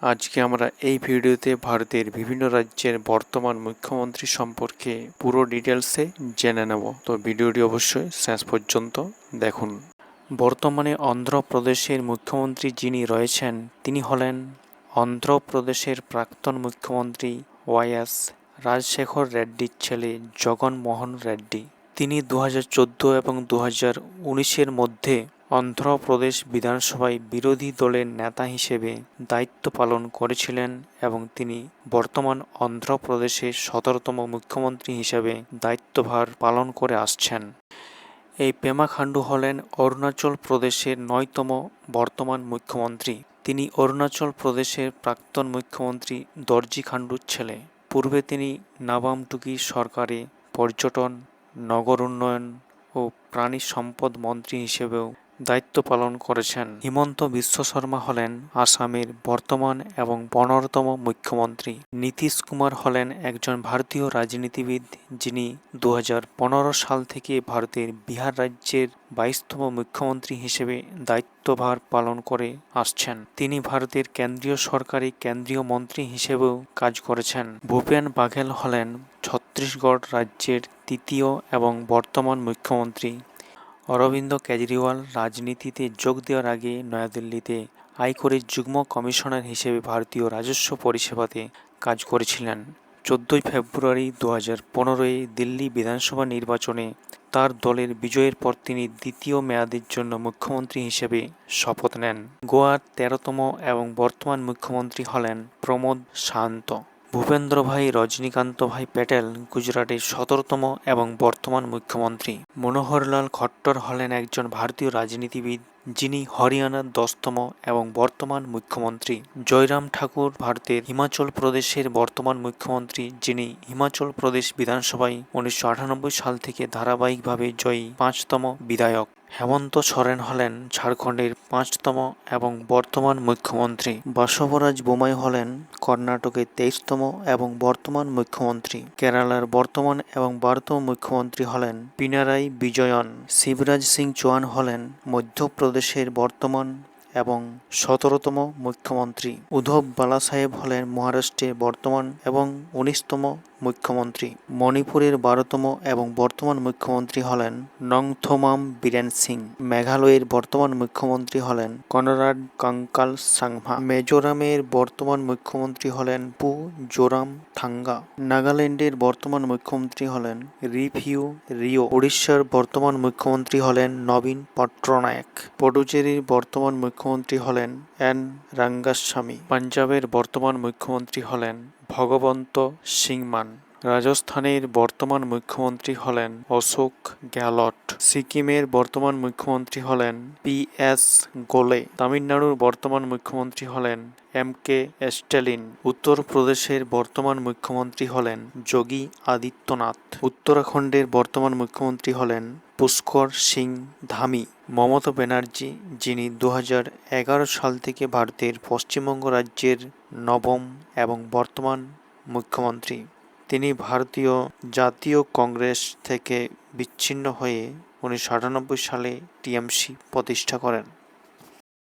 আজকে আমরা এই ভিডিওতে ভারতের বিভিন্ন রাজ্যের বর্তমান মুখ্যমন্ত্রী সম্পর্কে পুরো ডিটেলসে জেনে নেব। তো ভিডিওটি অবশ্যই শেষ পর্যন্ত দেখুন। বর্তমানে অন্ধ্রপ্রদেশের মুখ্যমন্ত্রী যিনি রয়েছেন তিনি হলেন অন্ধ্রপ্রদেশের প্রাক্তন মুখ্যমন্ত্রী ওয়াইএস রাজশেখর রেড্ডির ছেলে জগন মোহন রেড্ডি। তিনি 2014 এবং 2019-এর মধ্যে অন্ধ্রপ্রদেশ বিধানসভায় বিরোধী দলের নেতা হিসেবে দায়িত্ব পালন করেছিলেন এবং তিনি বর্তমান অন্ধ্রপ্রদেশের 17তম মুখ্যমন্ত্রী হিসেবে দায়িত্বভার পালন করে আসছেন। এই পেমা খান্ডু হলেন অরুণাচল প্রদেশের 9তম বর্তমান মুখ্যমন্ত্রী। তিনি অরুণাচল প্রদেশের প্রাক্তন মুখ্যমন্ত্রী দর্জি খান্ডুর ছেলে। পূর্বে তিনি নাবামটুকি সরকারে পর্যটন, নগর উন্নয়ন ও প্রাণী সম্পদ মন্ত্রী হিসেবেও দায়িত্ব পালন করেছেন। হিমন্ত বিশ্ব শর্মা হলেন আসামের বর্তমান এবং 15তম মুখ্যমন্ত্রী। নীতিশ কুমার হলেন একজন ভারতীয় রাজনীতিবিদ যিনি 2015 সাল থেকে ভারতের বিহার রাজ্যের 22তম মুখ্যমন্ত্রী হিসেবে দায়িত্বভার পালন করে আসছেন। তিনি ভারতের কেন্দ্রীয় সরকারে কেন্দ্রীয় মন্ত্রী হিসেবেও কাজ করেছেন। ভূপেন বাঘেল হলেন ছত্তিশগড় রাজ্যের 3য় এবং বর্তমান মুখ্যমন্ত্রী। অরবিন্দ কেজরিওয়াল রাজনীতিতে যোগ দেওয়ার আগে নয়াদিল্লিতে আয়করের যুগ্ম কমিশনার হিসেবে ভারতীয় রাজস্ব পরিষেবাতে কাজ করেছিলেন। 14 ফেব্রুয়ারি 2015-এ দিল্লি বিধানসভা নির্বাচনে তার দলের বিজয়ের পর তিনি দ্বিতীয় মেয়াদের জন্য মুখ্যমন্ত্রী হিসেবে শপথ নেন। গোয়ার 13তম এবং বর্তমান মুখ্যমন্ত্রী হলেন প্রমোদ সাওন্ত। ভূপেন্দ্র ভাই রজনীকান্ত ভাই প্যাটেল গুজরাটের 17তম এবং বর্তমান মুখ্যমন্ত্রী। মনোহরলাল খট্টর হলেন একজন ভারতীয় রাজনীতিবিদ যিনি হরিয়ানার 10তম এবং বর্তমান মুখ্যমন্ত্রী। জয়রাম ঠাকুর ভারতের হিমাচল প্রদেশের বর্তমান মুখ্যমন্ত্রী যিনি হিমাচল প্রদেশ বিধানসভায় 1998 সাল থেকে ধারাবাহিকভাবে জয়ী 5তম বিধায়ক। হেমন্ত সোরেন হলেন ঝাড়খণ্ডের 5তম এবং বর্তমান মুখ্যমন্ত্রী। বাসবরাজ বোমাই হলেন কর্ণাটকের 23তম এবং বর্তমান মুখ্যমন্ত্রী। কেরালার বর্তমান এবং 12তম মুখ্যমন্ত্রী হলেন পিনারাই বিজয়ন। শিবরাজ সিং চৌহান হলেন মধ্যপ্রদেশের বর্তমান এবং 17তম মুখ্যমন্ত্রী। উদ্ধব বালাসাহেব হলেন মহারাষ্ট্রের বর্তমান এবং 19তম মুখ্যমন্ত্রী। মণিপুরের 12তম এবং বর্তমান মুখ্যমন্ত্রী হলেন নংথোমাম বীরেন সিং। মেঘালয়ের বর্তমান মুখ্যমন্ত্রী হলেন কনরাড কাংকাল সাংমা। মিজোরামের বর্তমান মুখ্যমন্ত্রী হলেন পু জোরাম থাঙ্গা। নাগাল্যান্ডের বর্তমান মুখ্যমন্ত্রী হলেন রিভিউ রিও। উড়িষ্যার বর্তমান মুখ্যমন্ত্রী হলেন নবীন পট্টনায়ক। পুডুচেরির বর্তমান মুখ্যমন্ত্রী হলেন এন রাঙ্গাস্বামী। পাঞ্জাবের বর্তমান মুখ্যমন্ত্রী হলেন ভগবন্ত সিং মান। রাজস্থানের বর্তমান মুখ্যমন্ত্রী হলেন অশোক গেহলট। সিকিমের বর্তমান মুখ্যমন্ত্রী হলেন PS গোলে। তামিলনাড়ুর বর্তমান মুখ্যমন্ত্রী হলেন MK স্ট্যালিন। উত্তরপ্রদেশের বর্তমান মুখ্যমন্ত্রী হলেন যোগী আদিত্যনাথ। উত্তরাখণ্ডের বর্তমান মুখ্যমন্ত্রী হলেন পুষ্কর সিং ধামি। মমতা ব্যানার্জি যিনি 2011 সাল থেকে ভারতের পশ্চিমবঙ্গ রাজ্যের 9ম এবং বর্তমান মুখ্যমন্ত্রী। তিনি ভারতীয় জাতীয় কংগ্রেস থেকে বিচ্ছিন্ন হয়ে 1998 সালে TMC প্রতিষ্ঠা করেন।